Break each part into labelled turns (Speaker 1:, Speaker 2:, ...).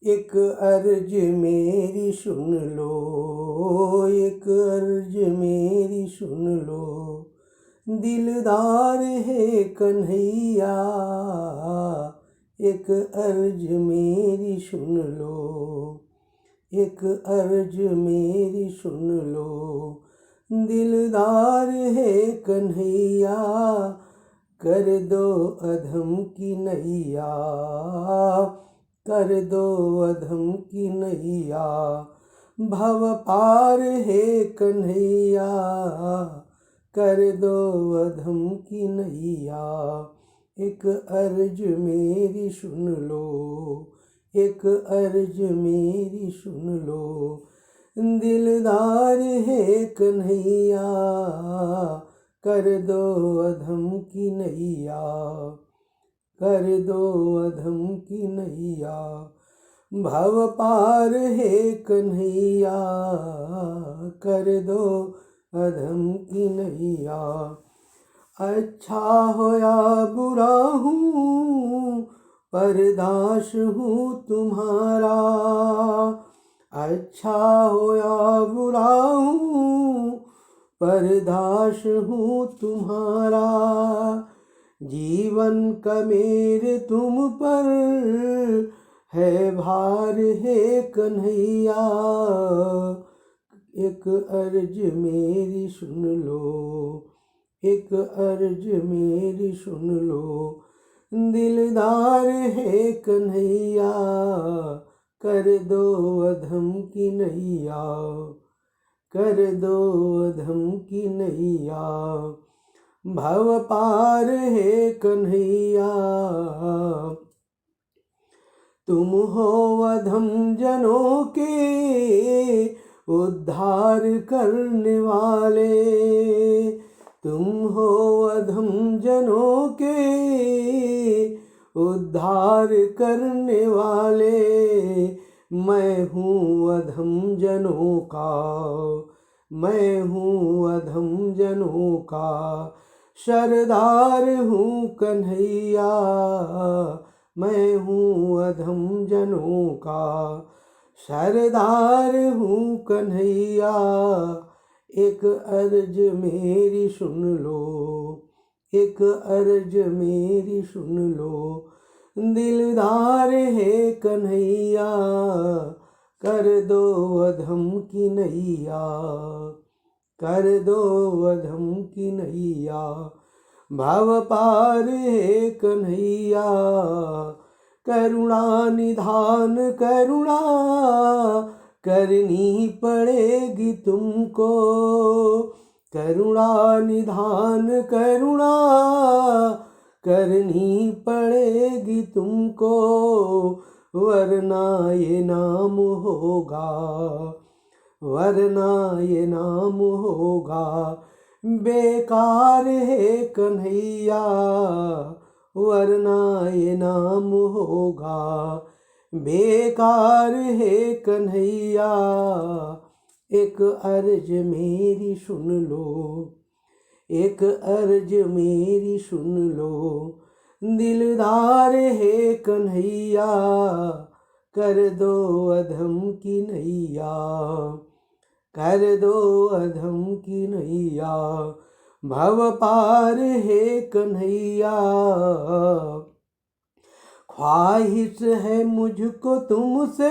Speaker 1: एक अर्ज मेरी सुन लो, एक अर्ज मेरी सुन लो, दिलदार है कन्हैया, एक अर्ज मेरी सुन लो, एक अर्ज मेरी सुन लो, दिलदार है कन्हैया, कर दो अधम की नैया, कर दो अधम की नैया, भव पार है कन्हैया, कर दो अधम की नैया, एक अर्ज मेरी सुन लो, एक अर्ज मेरी सुन लो, दिलदार है कन्हैया, कर दो अधम की नैया, कर दो अधम की नैया, भव पार है कन्हैया, कर दो अधम की नैया। अच्छा हो या बुरा हूँ, परदास हूँ तुम्हारा, अच्छा हो या बुरा हूँ, परदास हूँ तुम्हारा, जीवन का मेरे तुम पर है भार है कन्हैया, एक अर्ज मेरी सुन लो, एक अर्ज मेरी सुन लो, दिलदार है कन्हैया, कर दो अधम की नैया, कर दो अधम की नैया, भव पार है कन्हैया, तुम हो अधम जनों के उद्धार करने वाले, तुम हो अधम जनों के उद्धार करने वाले, मैं हूँ अधम जनों का, मैं हूँ अधम जनों का, सरदार हूँ कन्हैया, मैं हूँ अधम जनों का, सरदार हूँ कन्हैया, एक अर्ज मेरी सुन लो, एक अर्ज मेरी सुन लो, दिलदार है कन्हैया, कर दो अधम की नैया, कर दो अधम की नैया, भव पार है कन्हैया, करुणा निधान करुणा करनी पड़ेगी तुमको, करुणा निधान करुणा करनी पड़ेगी तुमको, वरना ये नाम होगा, वरना ये नाम होगा बेकार है कन्हैया, वरना ये नाम होगा बेकार है कन्हैया, एक अर्ज मेरी सुन लो, एक अर्ज मेरी सुन लो, दिलदार है कन्हैया, कर दो अधम की नैया, कर दो अधम की नैया, भव पार है कन्हैया, ख्वाहिश है मुझको तुमसे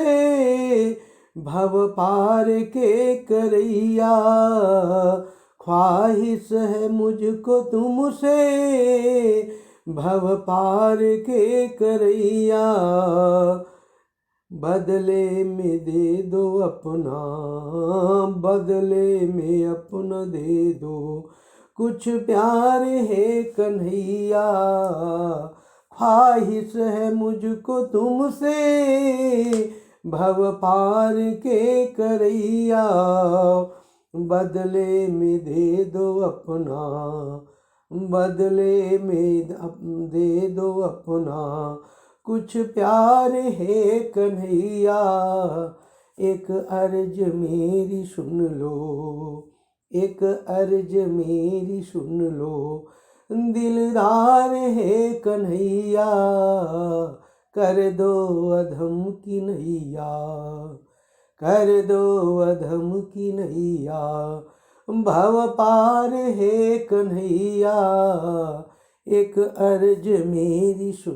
Speaker 1: भव पार के करैया, ख्वाहिश है मुझको तुमसे भव पार के करैया, बदले में दे दो अपना, बदले में अपना दे दो, कुछ प्यार है कन्हैया, ख्वाहिश है मुझको तुमसे भव पार के करैया, बदले में दे दो अपना, बदले में दे दो अपना, कुछ प्यार है कन्हैया, एक अर्ज मेरी सुन लो, एक अर्ज मेरी सुन लो, दिलदार है कन्हैया, कर दो अधम की नैया, कर दो अधम की नैया। भव पार है कन्हैया, एक अर्ज मेरी सुन।